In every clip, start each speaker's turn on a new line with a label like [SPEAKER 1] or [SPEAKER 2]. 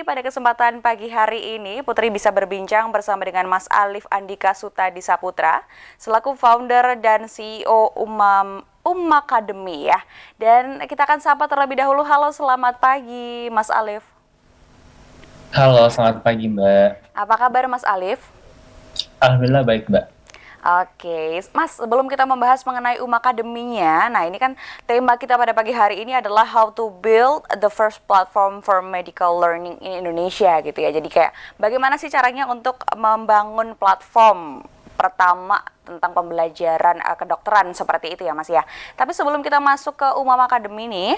[SPEAKER 1] pada kesempatan pagi hari ini Putri bisa berbincang bersama dengan Mas Alif Andika Sutadi Saputra selaku founder dan CEO Academy ya. Dan kita akan sapa terlebih dahulu. Halo, selamat pagi Mas Alif.
[SPEAKER 2] Halo, selamat pagi Mbak.
[SPEAKER 1] Apa kabar Mas Alif?
[SPEAKER 2] Alhamdulillah baik Mbak.
[SPEAKER 1] Oke, Mas, sebelum kita membahas mengenai Academy-nya, nah ini kan tema kita pada pagi hari ini adalah how to build the first platform for medical learning in Indonesia gitu ya. Jadi kayak bagaimana sih caranya untuk membangun platform pertama tentang pembelajaran kedokteran seperti itu ya Mas ya. Tapi sebelum kita masuk ke Academy nih,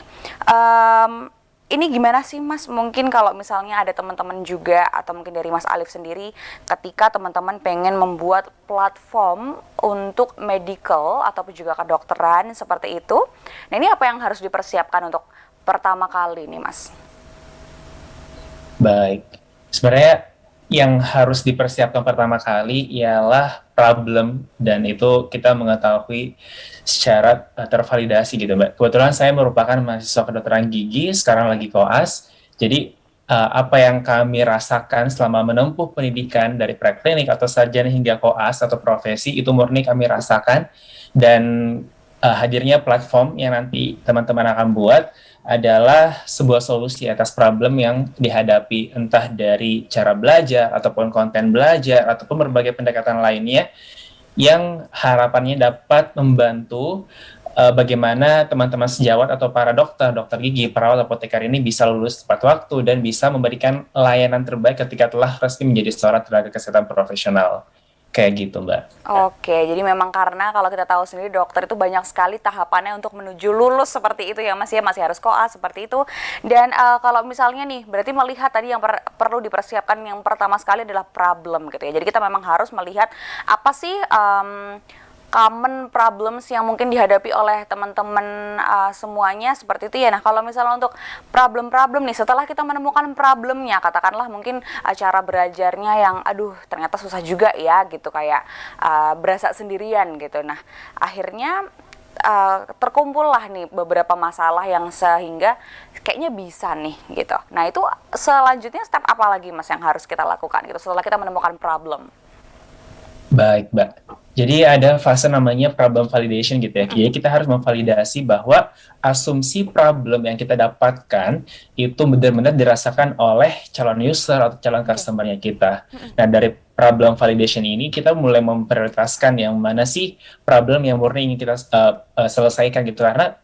[SPEAKER 1] ini gimana sih Mas? Mungkin kalau misalnya ada teman-teman juga atau mungkin dari Mas Alif sendiri ketika teman-teman pengen membuat platform untuk medical ataupun juga kedokteran seperti itu. Nah, ini apa yang harus dipersiapkan untuk pertama kali nih Mas?
[SPEAKER 2] Baik. Sebenarnya yang harus dipersiapkan pertama kali ialah problem dan itu kita mengetahui secara tervalidasi gitu Mbak. Kebetulan saya merupakan mahasiswa kedokteran gigi, sekarang lagi koas. Jadi apa yang kami rasakan selama menempuh pendidikan dari preklinik atau sarjana hingga koas atau profesi itu murni kami rasakan dan hadirnya platform yang nanti teman-teman akan buat adalah sebuah solusi atas problem yang dihadapi entah dari cara belajar ataupun konten belajar ataupun berbagai pendekatan lainnya yang harapannya dapat membantu bagaimana teman-teman sejawat atau para dokter, dokter gigi, perawat apoteker ini bisa lulus tepat waktu dan bisa memberikan layanan terbaik ketika telah resmi menjadi seorang tenaga kesehatan profesional. Kayak gitu, Mbak.
[SPEAKER 1] Oke, jadi memang karena kalau kita tahu sendiri dokter itu banyak sekali tahapannya untuk menuju lulus seperti itu ya Mas ya, masih harus koas seperti itu. Dan kalau misalnya nih, berarti melihat tadi yang perlu dipersiapkan yang pertama sekali adalah problem gitu ya. Jadi kita memang harus melihat apa sih common problems yang mungkin dihadapi oleh teman-teman semuanya seperti itu ya. Nah, kalau misalnya untuk problem-problem nih, setelah kita menemukan problemnya, katakanlah mungkin cara belajarnya yang aduh ternyata susah juga ya gitu, kayak berasa sendirian gitu. Nah, akhirnya terkumpul lah nih beberapa masalah yang sehingga kayaknya bisa nih gitu. Nah, itu selanjutnya step apa lagi Mas yang harus kita lakukan gitu setelah kita menemukan problem?
[SPEAKER 2] Baik, Mbak. Jadi ada fase namanya problem validation gitu ya. Jadi kita harus memvalidasi bahwa asumsi problem yang kita dapatkan itu benar-benar dirasakan oleh calon user atau calon
[SPEAKER 1] Oke.
[SPEAKER 2] customer-nya kita. Nah, dari problem validation ini kita mulai memprioritaskan yang mana sih problem yang murni ingin kita selesaikan gitu. Karena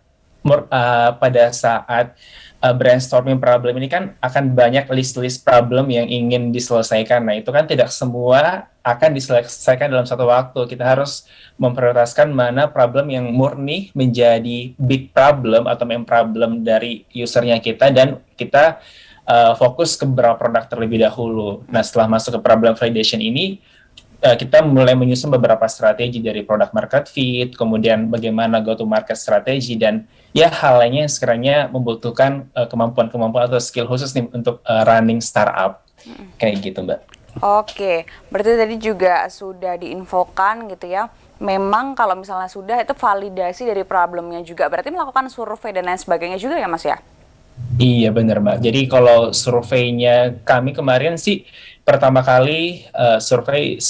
[SPEAKER 2] pada saat brainstorming problem ini kan akan banyak list-list problem yang ingin diselesaikan. Nah, itu kan tidak semua akan diselesaikan dalam satu waktu. Kita harus memprioritaskan mana problem yang murni menjadi big problem atau main problem dari usernya kita dan kita fokus ke beberapa produk terlebih dahulu. Nah, setelah masuk ke problem validation ini, kita mulai menyusun beberapa strategi dari product market fit, kemudian bagaimana go to market strategi dan ya hal lainnya yang sekiranya membutuhkan kemampuan-kemampuan atau skill khusus nih untuk running startup kayak gitu Mbak.
[SPEAKER 1] Oke, berarti tadi juga sudah diinfokan gitu ya. Memang kalau misalnya sudah itu validasi dari problemnya juga. Berarti melakukan survei dan lain sebagainya juga ya Mas ya?
[SPEAKER 2] Iya benar Mbak. Jadi kalau surveinya kami kemarin sih pertama kali survei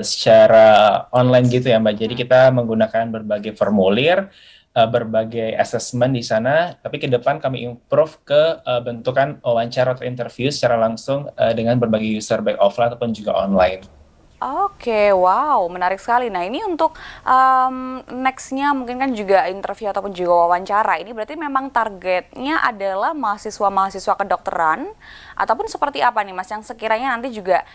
[SPEAKER 2] secara online gitu ya Mbak. Jadi kita menggunakan berbagai formulir, berbagai assessment di sana. Tapi ke depan kami improve ke bentukan wawancara atau interview secara langsung dengan berbagai user baik offline ataupun juga online.
[SPEAKER 1] Oke, wow, menarik sekali. Nah, ini untuk next-nya mungkin kan juga interview ataupun juga wawancara. Ini berarti memang targetnya adalah mahasiswa-mahasiswa kedokteran ataupun seperti apa nih Mas? Yang sekiranya nanti juga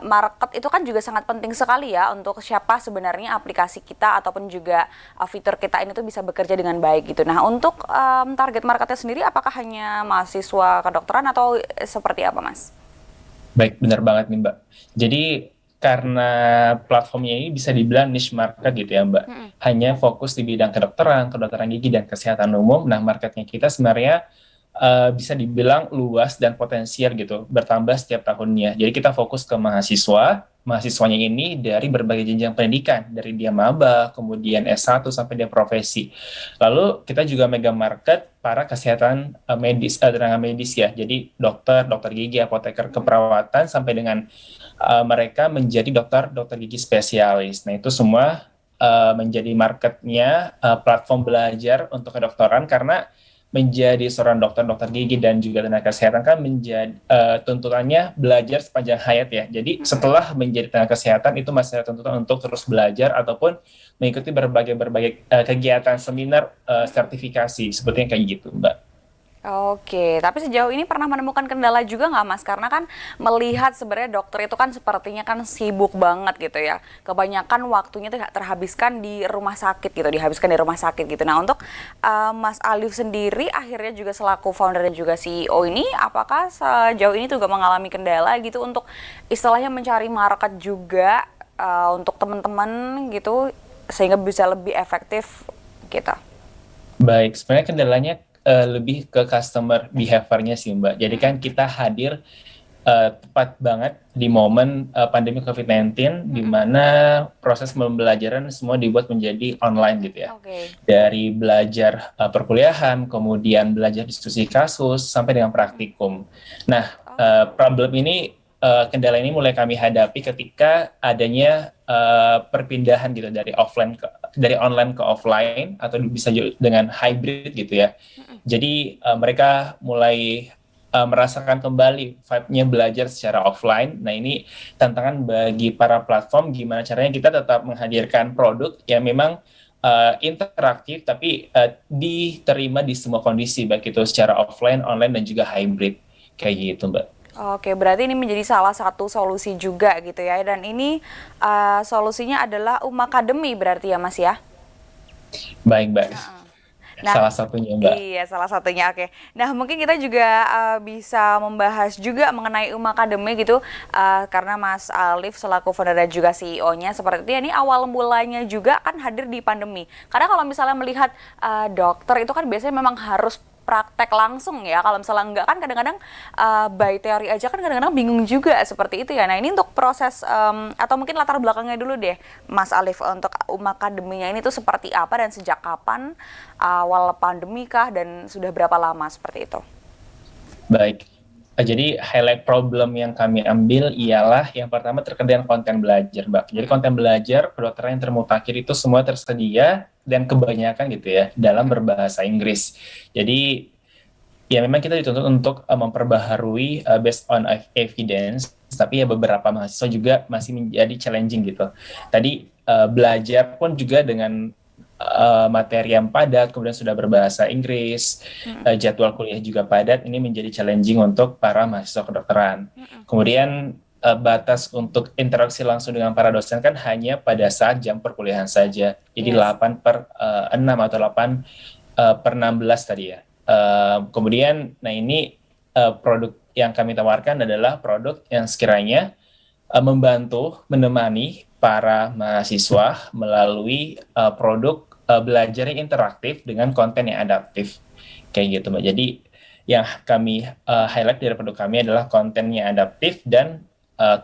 [SPEAKER 1] market itu kan juga sangat penting sekali ya untuk siapa sebenarnya aplikasi kita ataupun juga fitur kita ini tuh bisa bekerja dengan baik gitu. Nah, untuk target marketnya sendiri apakah hanya mahasiswa kedokteran atau seperti apa Mas?
[SPEAKER 2] Baik, benar banget nih Mbak. Jadi karena platformnya ini bisa dibilang niche market gitu ya Mbak. Hanya fokus di bidang kedokteran, kedokteran gigi dan kesehatan umum. Nah, marketnya kita sebenarnya bisa dibilang luas dan potensial gitu, bertambah setiap tahunnya. Jadi kita fokus ke mahasiswa, mahasiswanya ini dari berbagai jenjang pendidikan, dari dia maba, kemudian S1 sampai dia profesi. Lalu kita juga mega market para kesehatan tenaga medis ya. Jadi dokter, dokter gigi, apoteker keperawatan sampai dengan mereka menjadi dokter gigi spesialis. Nah, itu semua menjadi marketnya platform belajar untuk kedokteran karena menjadi seorang dokter gigi dan juga tenaga kesehatan kan menjadi tuntutannya belajar sepanjang hayat ya. Jadi setelah menjadi tenaga kesehatan itu masih ada tuntutan untuk terus belajar ataupun mengikuti berbagai kegiatan seminar sertifikasi sepertinya kayak gitu, Mbak.
[SPEAKER 1] Oke, tapi sejauh ini pernah menemukan kendala juga nggak Mas? Karena kan melihat sebenarnya dokter itu kan sepertinya kan sibuk banget gitu ya. Kebanyakan waktunya tuh terhabiskan di rumah sakit gitu, dihabiskan di rumah sakit gitu. Nah untuk Mas Alif sendiri akhirnya juga selaku founder dan juga CEO ini, apakah sejauh ini juga mengalami kendala gitu untuk istilahnya mencari market juga untuk teman-teman gitu sehingga bisa lebih efektif gitu?
[SPEAKER 2] Baik, sebenarnya kendalanya lebih ke customer behavior-nya sih Mbak. Jadi kan kita hadir tepat banget di momen pandemi COVID-19 di mana proses pembelajaran semua dibuat menjadi online gitu ya.
[SPEAKER 1] Oke.
[SPEAKER 2] Dari belajar perkuliahan, kemudian belajar diskusi kasus sampai dengan praktikum. Nah, problem ini kendala ini mulai kami hadapi ketika adanya perpindahan gitu dari online ke offline atau bisa dengan hybrid gitu ya. Jadi mereka mulai merasakan kembali vibe-nya belajar secara offline. Nah ini tantangan bagi para platform gimana caranya kita tetap menghadirkan produk yang memang interaktif tapi diterima di semua kondisi baik itu secara offline, online dan juga hybrid kayak gitu Mbak.
[SPEAKER 1] Oke, berarti ini menjadi salah satu solusi juga gitu ya. Dan ini solusinya adalah Academy berarti ya Mas ya?
[SPEAKER 2] Baik Mbak.
[SPEAKER 1] Nah,
[SPEAKER 2] Salah satunya Mbak.
[SPEAKER 1] iya salah satunya. Oke. Nah, mungkin kita juga bisa membahas juga mengenai Academy gitu karena Mas Alif selaku founder dan juga CEO-nya seperti itu ya, ini awal mulanya juga kan hadir di pandemi. Karena kalau misalnya melihat dokter itu kan biasanya memang harus praktek langsung ya. Kalau misalnya enggak kan kadang-kadang by teori aja kan kadang-kadang bingung juga seperti itu ya. Nah, ini untuk proses atau mungkin latar belakangnya dulu deh Mas Alif untuk Academy-nya ini tuh seperti apa dan sejak kapan, awal pandemi kah dan sudah berapa lama seperti itu?
[SPEAKER 2] Baik. Jadi highlight problem yang kami ambil ialah yang pertama terkait dengan konten belajar, Mbak. Jadi konten belajar kedokteran yang termutakhir itu semua tersedia dan kebanyakan gitu ya dalam berbahasa Inggris. Jadi ya memang kita dituntut untuk memperbaharui based on evidence, tapi ya beberapa mahasiswa juga masih menjadi challenging gitu. Tadi belajar pun juga dengan materi yang padat, kemudian sudah berbahasa Inggris, jadwal kuliah juga padat, ini menjadi challenging untuk para mahasiswa kedokteran. Kemudian batas untuk interaksi langsung dengan para dosen kan hanya pada saat jam perkuliahan saja, jadi 8/6 atau 8/16 tadi ya. Kemudian, nah ini produk yang kami tawarkan adalah produk yang sekiranya membantu, menemani para mahasiswa melalui produk belajar yang interaktif dengan konten yang adaptif kayak gitu Mbak. Jadi yang kami highlight dari produk kami adalah kontennya adaptif dan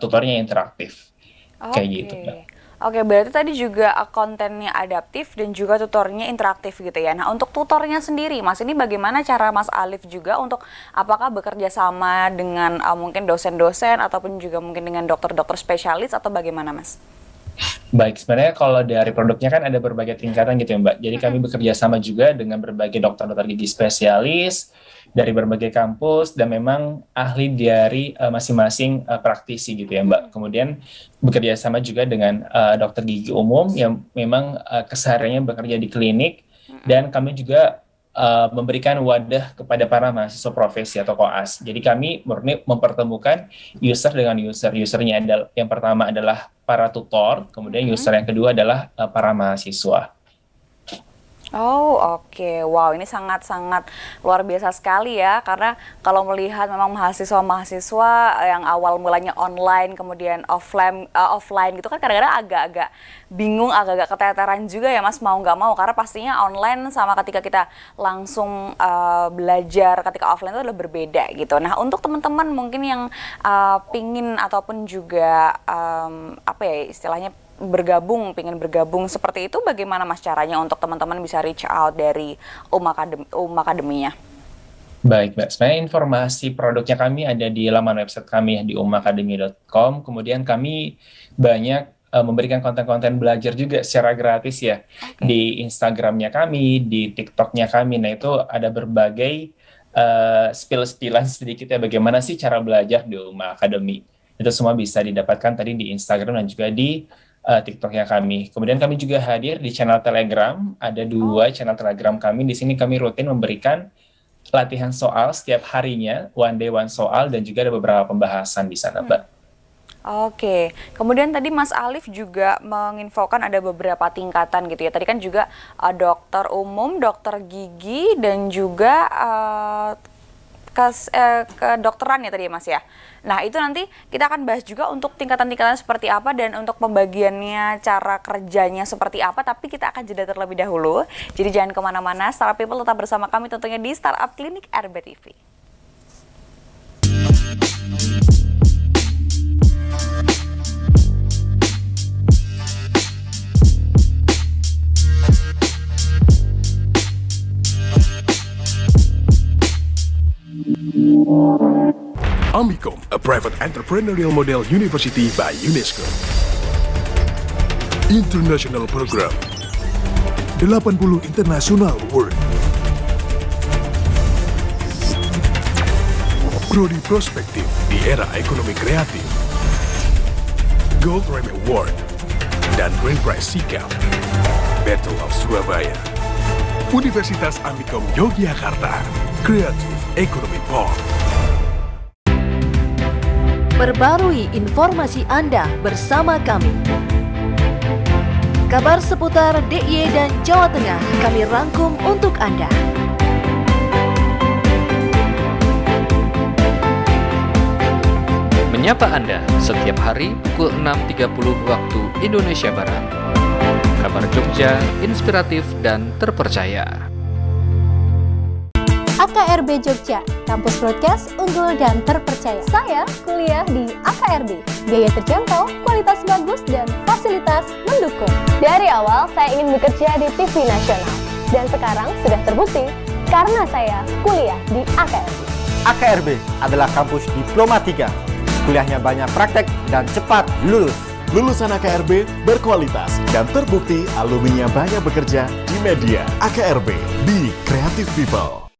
[SPEAKER 2] tutornya interaktif kayak gitu Mbak.
[SPEAKER 1] Oke, berarti tadi juga kontennya adaptif dan juga tutornya interaktif gitu ya. Nah, untuk tutornya sendiri, Mas, ini bagaimana cara Mas Alif juga untuk apakah bekerja sama dengan mungkin dosen-dosen ataupun juga mungkin dengan dokter-dokter spesialis atau bagaimana, Mas?
[SPEAKER 2] Baik, sebenarnya kalau dari produknya kan ada berbagai tingkatan gitu ya Mbak. Jadi kami bekerja sama juga dengan berbagai dokter-dokter gigi spesialis dari berbagai kampus dan memang ahli dari masing-masing praktisi gitu ya Mbak. Kemudian bekerja sama juga dengan dokter gigi umum yang memang kesehariannya bekerja di klinik dan kami juga memberikan wadah kepada para mahasiswa profesi atau koas. Jadi kami murni mempertemukan user dengan user. Usernya adalah yang pertama adalah para tutor, kemudian user yang kedua adalah para mahasiswa.
[SPEAKER 1] Oh, oke. Wow, ini sangat-sangat luar biasa sekali ya, karena kalau melihat memang mahasiswa-mahasiswa yang awal mulanya online, kemudian offline gitu kan kadang-kadang agak-agak bingung, agak-agak keteteran juga ya Mas, mau nggak mau, karena pastinya online sama ketika kita langsung belajar ketika offline itu adalah berbeda gitu. Nah, untuk teman-teman mungkin yang pingin ataupun juga apa ya istilahnya pengen bergabung seperti itu, bagaimana Mas caranya untuk teman-teman bisa reach out dari Akademinya?
[SPEAKER 2] Baik, Mbak. Sebenarnya informasi produknya kami ada di laman website kami di umakademi.com. Kemudian kami banyak memberikan konten-konten belajar juga secara gratis ya
[SPEAKER 1] Oke.
[SPEAKER 2] di Instagramnya kami, di TikToknya kami. Nah, itu ada berbagai spill-spillan sedikit ya bagaimana sih cara belajar di Uma Academy. Itu semua bisa didapatkan tadi di Instagram dan juga di TikToknya kami. Kemudian kami juga hadir di channel Telegram. Ada
[SPEAKER 1] Oh.
[SPEAKER 2] dua channel Telegram kami. Di sini kami rutin memberikan latihan soal setiap harinya, one day one soal, dan juga ada beberapa pembahasan di sana, Mbak.
[SPEAKER 1] Oke, kemudian tadi Mas Alif juga menginfokan ada beberapa tingkatan gitu ya. Tadi kan juga dokter umum, dokter gigi, dan juga kedokteran ya tadi ya Mas ya. Nah itu nanti kita akan bahas juga untuk tingkatan-tingkatan seperti apa dan untuk pembagiannya, cara kerjanya seperti apa. Tapi kita akan jeda terlebih dahulu. Jadi jangan kemana-mana, Startup People tetap bersama kami tentunya di Startup Clinic RBTV.
[SPEAKER 3] Amicom, a private entrepreneurial model university by UNESCO. International Program 80 International Award. Prodi Prospektif di era ekonomi kreatif. Gold Rem Award dan Grand Prize Sikap. Battle of Surabaya. Universitas Amicom Yogyakarta. Creative Economy Park.
[SPEAKER 4] Perbarui informasi Anda bersama kami. Kabar seputar DIY dan Jawa Tengah kami rangkum untuk Anda.
[SPEAKER 5] Menyapa Anda setiap hari pukul 6.30 waktu Indonesia Barat. Kabar Jogja, inspiratif dan terpercaya.
[SPEAKER 6] AKRB Jogja, kampus broadcast unggul dan terpercaya. Saya kuliah di AKRB, biaya terjangkau, kualitas bagus, dan fasilitas mendukung. Dari awal saya ingin bekerja di TV nasional, dan sekarang sudah terbukti karena saya kuliah di AKRB.
[SPEAKER 7] AKRB adalah kampus Diploma 3. Kuliahnya banyak praktek dan cepat lulus.
[SPEAKER 8] Lulusan AKRB berkualitas dan terbukti alumninya banyak bekerja di media. AKRB, Be Creative People.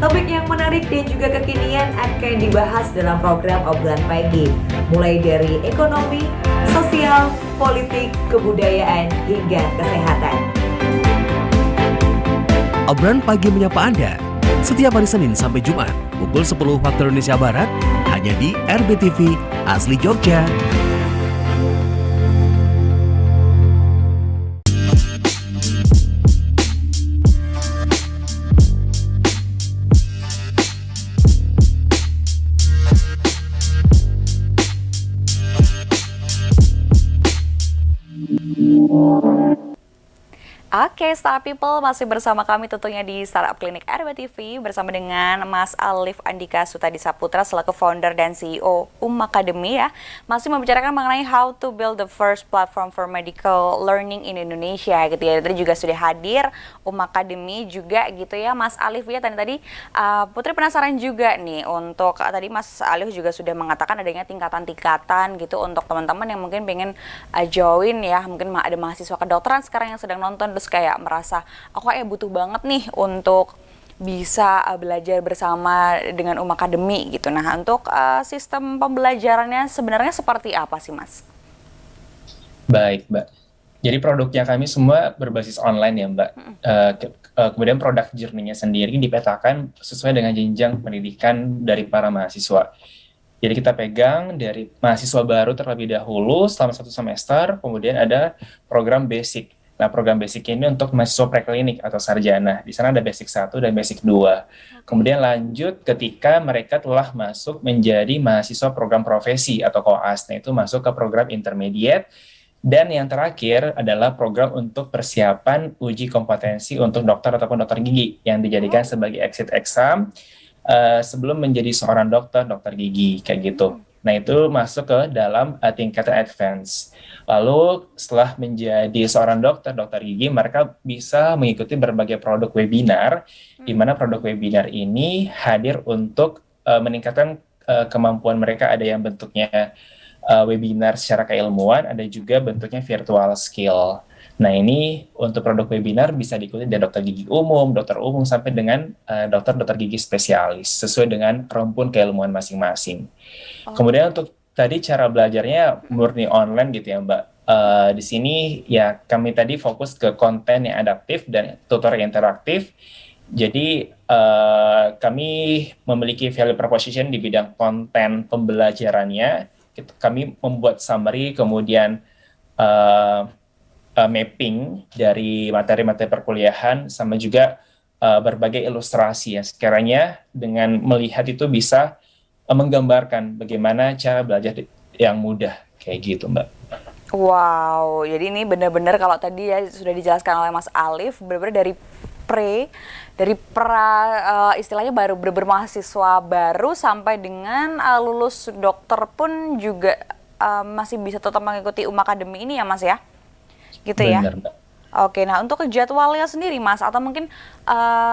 [SPEAKER 9] Topik yang menarik dan juga kekinian akan dibahas dalam program Obrolan Pagi, mulai dari ekonomi, sosial, politik, kebudayaan, hingga kesehatan.
[SPEAKER 10] Obrolan Pagi menyapa Anda setiap hari Senin sampai Jumat pukul 10 waktu Indonesia Barat hanya di RBTV Asli Jogja.
[SPEAKER 1] Oke, Startup People masih bersama kami tentunya di Startup Clinic RBTV bersama dengan Mas Alif Andika Sutadi Saputra selaku founder dan CEO Academy ya. Masih membicarakan mengenai how to build the first platform for medical learning in Indonesia gitu ya. Tadi juga sudah hadir Academy juga gitu ya Mas Alif ya. Tadi Putri penasaran juga nih untuk tadi Mas Alif juga sudah mengatakan adanya tingkatan-tingkatan gitu untuk teman-teman yang mungkin pengen join ya. Mungkin ada mahasiswa kedokteran sekarang yang sedang nonton terus kayak merasa aku kayak butuh banget nih untuk bisa belajar bersama dengan Academy gitu. Nah untuk sistem pembelajarannya sebenarnya seperti apa sih Mas?
[SPEAKER 2] Baik, Mbak. Jadi produknya kami semua berbasis online ya, Mbak. Kemudian produk journey-nya sendiri dipetakan sesuai dengan jenjang pendidikan dari para mahasiswa. Jadi kita pegang dari mahasiswa baru terlebih dahulu selama 1 semester, kemudian ada program basic. Nah, program basic ini untuk mahasiswa preklinik atau sarjana. Di sana ada basic 1 dan basic 2. Kemudian lanjut ketika mereka telah masuk menjadi mahasiswa program profesi atau koas. Nah, itu masuk ke program intermediate. Dan yang terakhir adalah program untuk persiapan uji kompetensi untuk dokter ataupun dokter gigi yang dijadikan sebagai exit exam sebelum menjadi seorang dokter gigi, kayak gitu. Nah, itu masuk ke dalam tingkatan advance. Lalu setelah menjadi seorang dokter gigi, mereka bisa mengikuti berbagai produk webinar, di mana produk webinar ini hadir untuk meningkatkan kemampuan mereka. Ada yang bentuknya webinar secara keilmuan, ada juga bentuknya virtual skill. Nah, ini untuk produk webinar bisa diikuti dari dokter gigi umum, dokter umum, sampai dengan dokter gigi spesialis, sesuai dengan rumpun keilmuan masing-masing. Kemudian untuk tadi cara belajarnya murni online gitu ya, Mbak. Di sini ya kami tadi fokus ke konten yang adaptif dan tutor yang interaktif. Jadi kami memiliki value proposition di bidang konten pembelajarannya. Kami membuat summary, kemudian mapping dari materi-materi perkuliahan, sama juga berbagai ilustrasi yang sekiranya dengan melihat itu bisa menggambarkan bagaimana cara belajar yang mudah, kayak gitu, Mbak.
[SPEAKER 1] Wow, jadi ini benar-benar kalau tadi ya sudah dijelaskan oleh Mas Alif, benar-benar dari istilahnya baru bermahasiswa baru sampai dengan lulus dokter pun juga masih bisa tetap mengikuti Akademi ini ya, Mas ya? Gitu ya?
[SPEAKER 2] Benar, Mbak.
[SPEAKER 1] Oke, nah untuk jadwalnya sendiri, Mas, atau mungkin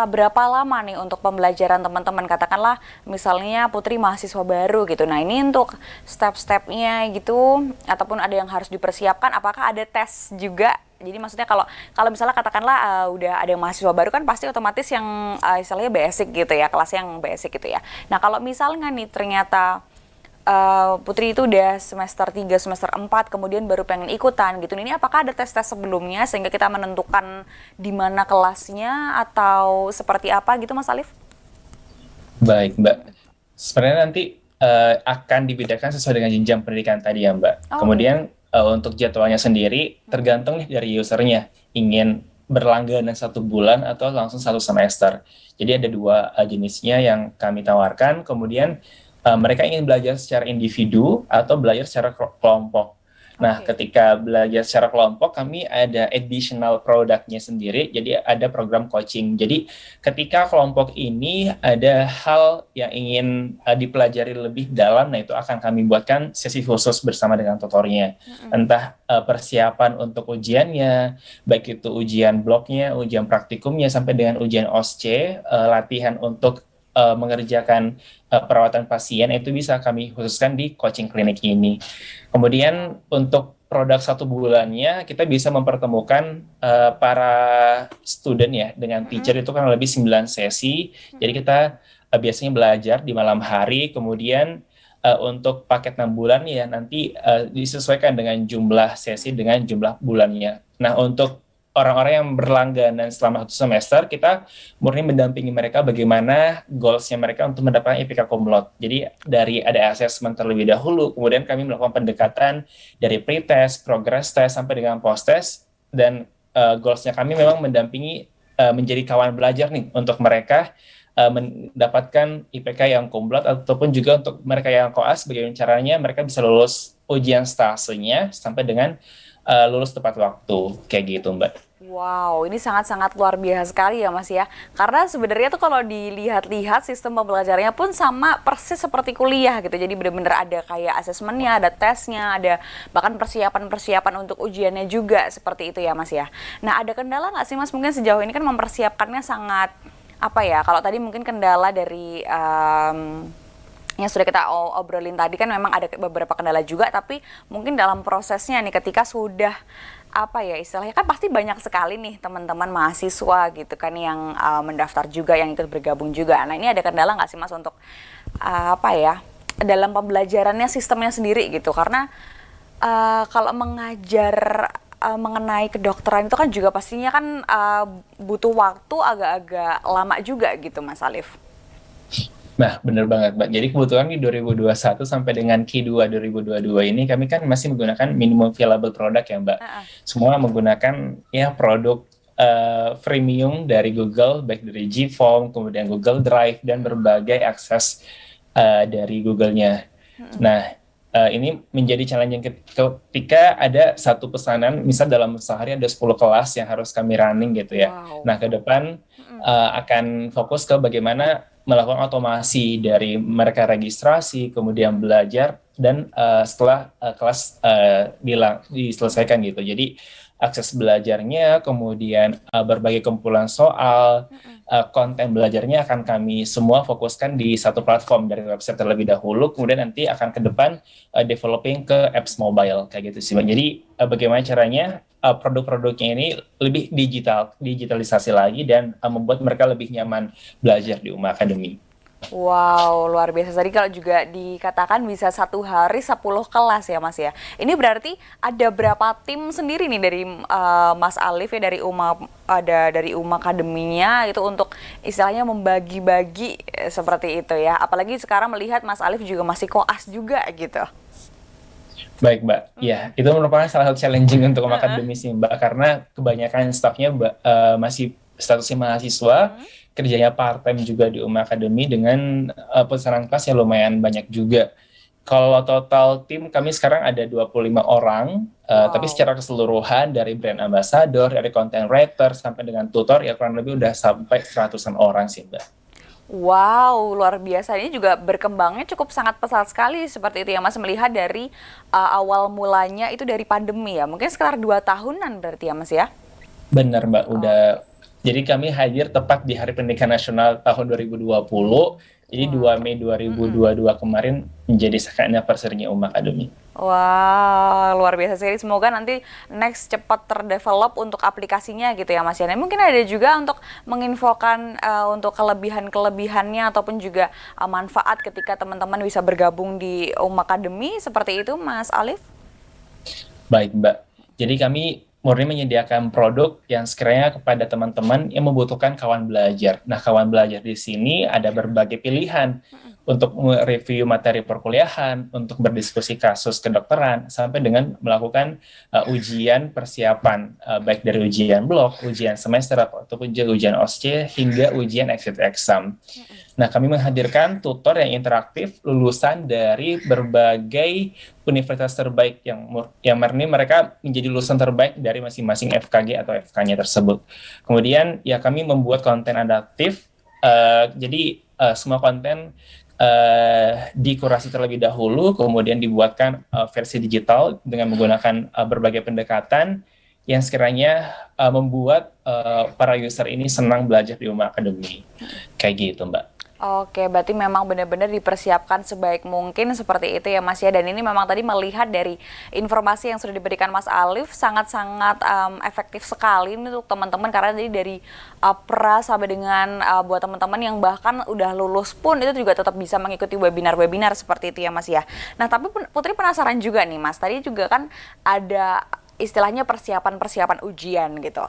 [SPEAKER 1] berapa lama nih untuk pembelajaran teman-teman? Katakanlah misalnya Putri mahasiswa baru gitu. Nah, ini untuk step-stepnya gitu, ataupun ada yang harus dipersiapkan, apakah ada tes juga? Jadi maksudnya kalau misalnya katakanlah udah ada yang mahasiswa baru kan pasti otomatis yang istilahnya basic gitu ya, kelas yang basic gitu ya. Nah, kalau misalnya nih ternyata Putri itu udah semester 3, semester 4, kemudian baru pengen ikutan gitu. Ini apakah ada tes-tes sebelumnya sehingga kita menentukan di mana kelasnya atau seperti apa gitu, Mas Alif?
[SPEAKER 2] Baik, Mbak. Sebenarnya nanti akan dibedakan sesuai dengan jenjang pendidikan tadi ya, Mbak. Kemudian untuk jadwalnya sendiri tergantung nih dari usernya, ingin berlangganan 1 bulan atau langsung 1 semester. Jadi ada 2 jenisnya yang kami tawarkan. Kemudian mereka ingin belajar secara individu atau belajar secara kelompok. Nah, ketika belajar secara kelompok, kami ada additional produknya sendiri, jadi ada program coaching. Jadi ketika kelompok ini ada hal yang ingin dipelajari lebih dalam, nah itu akan kami buatkan sesi khusus bersama dengan tutornya. Entah persiapan untuk ujiannya, baik itu ujian bloknya, ujian praktikumnya, sampai dengan ujian OSCE, latihan untuk mengerjakan perawatan pasien, itu bisa kami khususkan di coaching klinik ini. Kemudian untuk produk 1 bulannya kita bisa mempertemukan para student ya dengan teacher, itu kan lebih 9 sesi. Jadi kita biasanya belajar di malam hari. Kemudian untuk paket 6 bulan ya nanti disesuaikan dengan jumlah sesi dengan jumlah bulannya. Nah, untuk orang-orang yang berlangganan selama 1 semester, kita murni mendampingi mereka bagaimana goals-nya mereka untuk mendapatkan IPK cum laude. Jadi dari ada assessment terlebih dahulu, kemudian kami melakukan pendekatan dari pre-test, progress test, sampai dengan post-test, dan goals-nya kami memang mendampingi menjadi kawan belajar nih untuk mereka mendapatkan IPK yang cum laude, ataupun juga untuk mereka yang koas, bagaimana caranya mereka bisa lulus ujian stasenya sampai dengan lulus tepat waktu, kayak gitu, Mbak.
[SPEAKER 1] Wow, ini sangat-sangat luar biasa sekali ya, Mas ya. Karena sebenarnya tuh kalau dilihat-lihat sistem pembelajarannya pun sama persis seperti kuliah gitu. Jadi benar-benar ada kayak asesmennya, ada tesnya, ada bahkan persiapan-persiapan untuk ujiannya juga seperti itu ya, Mas ya. Nah, ada kendala nggak sih, Mas? Mungkin sejauh ini kan mempersiapkannya sangat apa ya? Kalau tadi mungkin kendala dari yang sudah kita obrolin tadi kan memang ada beberapa kendala juga, tapi mungkin dalam prosesnya nih ketika sudah apa ya istilahnya, kan pasti banyak sekali nih teman-teman mahasiswa gitu kan yang mendaftar juga, yang ikut bergabung juga. Nah, ini ada kendala nggak sih, Mas, untuk apa ya dalam pembelajarannya, sistemnya sendiri gitu? Karena kalau mengajar mengenai kedokteran itu kan juga pastinya kan butuh waktu agak-agak lama juga gitu, Mas Alif.
[SPEAKER 2] Nah, bener banget, Mbak. Jadi kebetulan di 2021 sampai dengan Q2 2022 ini kami kan masih menggunakan minimum viable product ya, Mbak. Semua menggunakan ya produk freemium dari Google, baik dari Gform, kemudian Google Drive, dan berbagai akses dari Google-nya. Nah, ini menjadi challenge ketika ada satu pesanan, misal dalam sehari ada 10 kelas yang harus kami running gitu ya.
[SPEAKER 1] Wow.
[SPEAKER 2] Nah, ke depan akan fokus ke bagaimana melakukan otomasi dari mereka registrasi, kemudian belajar, dan setelah kelas diselesaikan gitu. Jadi akses belajarnya, kemudian berbagai kumpulan soal, konten belajarnya akan kami semua fokuskan di satu platform dari website terlebih dahulu, kemudian nanti akan ke depan developing ke apps mobile kayak gitu sih, Mbak. Jadi bagaimana caranya produk-produknya ini lebih digitalisasi lagi dan membuat mereka lebih nyaman belajar di UMA Academy.
[SPEAKER 1] Wow, luar biasa. Tadi kalau juga dikatakan bisa 1 hari 10 kelas ya Mas ya. Ini berarti ada berapa tim sendiri nih dari Mas Alif ya, dari dari UMA Academy-nya itu untuk istilahnya membagi-bagi seperti itu ya. Apalagi sekarang melihat Mas Alif juga masih koas juga gitu.
[SPEAKER 2] Baik, Mbak. Ya, itu merupakan salah satu challenging untuk UMA Academy sih, Mbak, karena kebanyakan staffnya masih statusnya mahasiswa, kerjanya part-time juga di UMA Academy dengan pesanan kelas yang lumayan banyak juga. Kalau total tim kami sekarang ada 25 orang, tapi secara keseluruhan dari brand ambassador, dari content writer, sampai dengan tutor, ya kurang lebih udah sampai 100-an orang sih, Mbak.
[SPEAKER 1] Wow, luar biasa. Ini juga berkembangnya cukup sangat pesat sekali seperti itu ya Mas, melihat dari awal mulanya itu dari pandemi ya. Mungkin sekitar 2 tahunan berarti ya Mas ya?
[SPEAKER 2] Benar, Mbak. Udah. Jadi kami hadir tepat di Hari Pendidikan Nasional tahun 2020. Jadi 2 Mei 2022 kemarin menjadi second anniversary-nya UMA Academy.
[SPEAKER 1] Wah, luar biasa sekali. Semoga nanti next cepat terdevelop untuk aplikasinya gitu ya Mas ya. Mungkin ada juga untuk menginfokan untuk kelebihan-kelebihannya ataupun juga manfaat ketika teman-teman bisa bergabung di UMA Academy seperti itu Mas Alif?
[SPEAKER 2] Baik, Mbak. Jadi kami murni menyediakan produk yang sekiranya kepada teman-teman yang membutuhkan kawan belajar. Nah, kawan belajar di sini ada berbagai pilihan untuk mereview materi perkuliahan, untuk berdiskusi kasus kedokteran, sampai dengan melakukan ujian persiapan, baik dari ujian blok, ujian semester, ataupun juga ujian OSCE, hingga ujian exit exam. Nah, kami menghadirkan tutor yang interaktif, lulusan dari berbagai universitas terbaik yang murni mereka menjadi lulusan terbaik dari masing-masing FKG atau FK-nya tersebut. Kemudian, ya kami membuat konten adaptif, jadi semua konten dikurasi terlebih dahulu, kemudian dibuatkan versi digital dengan menggunakan berbagai pendekatan yang sekiranya membuat para user ini senang belajar di UMA Academy. Kayak gitu, Mbak.
[SPEAKER 1] Oke, berarti memang benar-benar dipersiapkan sebaik mungkin seperti itu ya Mas ya. Dan ini memang tadi melihat dari informasi yang sudah diberikan Mas Alif sangat-sangat efektif sekali untuk teman-teman, karena tadi dari pra sampai dengan buat teman-teman yang bahkan udah lulus pun itu juga tetap bisa mengikuti webinar-webinar seperti itu ya Mas ya. Nah, tapi Putri penasaran juga nih Mas, tadi juga kan ada istilahnya persiapan-persiapan ujian gitu.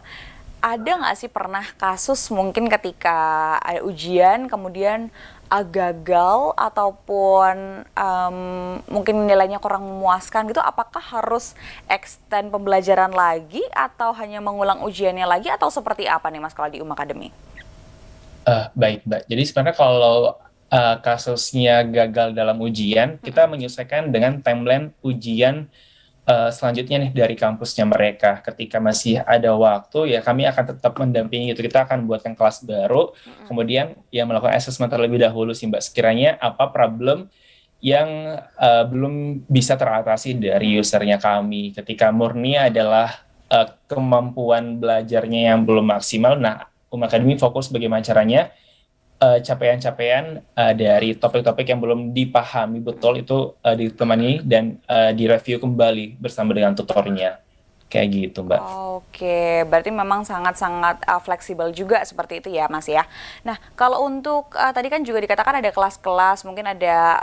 [SPEAKER 1] Ada nggak sih pernah kasus mungkin ketika ada ujian kemudian gagal ataupun mungkin nilainya kurang memuaskan gitu, apakah harus extend pembelajaran lagi atau hanya mengulang ujiannya lagi atau seperti apa nih Mas kalau di UMA Academy?
[SPEAKER 2] Baik, Mbak. Jadi sebenarnya kalau kasusnya gagal dalam ujian, kita menyesuaikan dengan timeline ujian selanjutnya nih dari kampusnya mereka. Ketika masih ada waktu, ya kami akan tetap mendampingi itu. Kita akan buatkan kelas baru, kemudian ya melakukan assessment terlebih dahulu sih Mbak. Sekiranya apa problem yang belum bisa teratasi dari usernya kami. Ketika murni adalah kemampuan belajarnya yang belum maksimal, nah UMA Academy fokus bagaimana caranya capaian-capaian dari topik-topik yang belum dipahami betul itu ditemani dan direview kembali bersama dengan tutornya. kayak gitu Mbak.
[SPEAKER 1] Oke, berarti memang sangat-sangat fleksibel juga seperti itu ya Mas ya. Nah, kalau untuk tadi kan juga dikatakan ada kelas-kelas, mungkin ada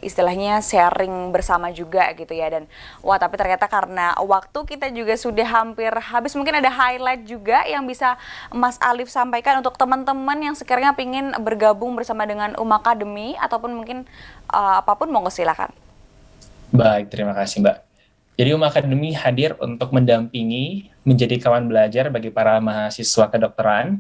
[SPEAKER 1] istilahnya sharing bersama juga gitu ya. Dan wah, tapi ternyata karena waktu kita juga sudah hampir habis, mungkin ada highlight juga yang bisa Mas Alif sampaikan untuk teman-teman yang sekiranya ingin bergabung bersama dengan Academy ataupun mungkin apapun, monggo silakan.
[SPEAKER 2] Baik, terima kasih Mbak. Jadi Academy hadir untuk mendampingi, menjadi kawan belajar bagi para mahasiswa kedokteran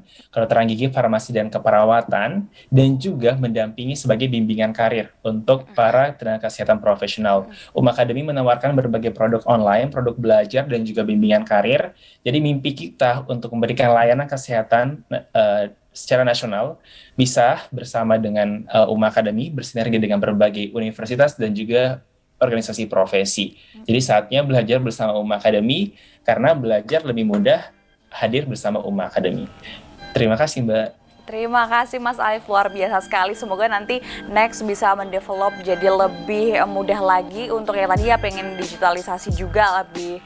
[SPEAKER 2] gigi, farmasi, dan keperawatan, dan juga mendampingi sebagai bimbingan karir untuk para tenaga kesehatan profesional. Academy menawarkan berbagai produk online, produk belajar, dan juga bimbingan karir. Jadi mimpi kita untuk memberikan layanan kesehatan secara nasional bisa bersama dengan Academy bersinergi dengan berbagai universitas dan juga organisasi profesi. Jadi saatnya belajar bersama Academy karena belajar lebih mudah hadir bersama Academy. Terima kasih Mbak.
[SPEAKER 1] Terima kasih Mas Alif, luar biasa sekali. Semoga nanti next bisa mendevelop jadi lebih mudah lagi untuk yang tadi ya pengen digitalisasi juga lebih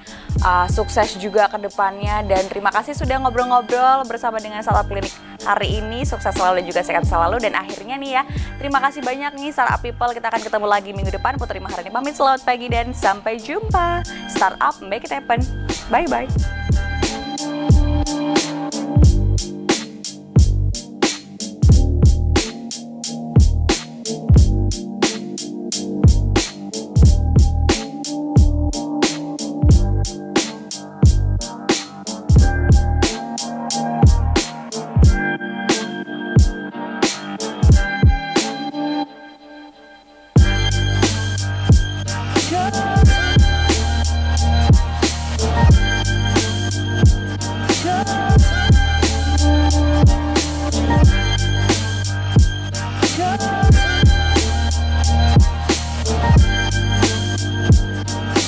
[SPEAKER 1] sukses juga ke depannya. Dan terima kasih sudah ngobrol-ngobrol bersama dengan Startup Clinic hari ini. Sukses selalu dan juga sehat selalu. Dan akhirnya nih ya, terima kasih banyak nih Startup People. Kita akan ketemu lagi minggu depan. Putri Maharani pamit, selamat pagi dan sampai jumpa. Startup, make it happen. Bye-bye.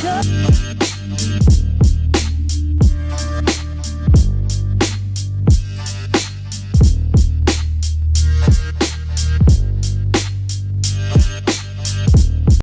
[SPEAKER 11] Go.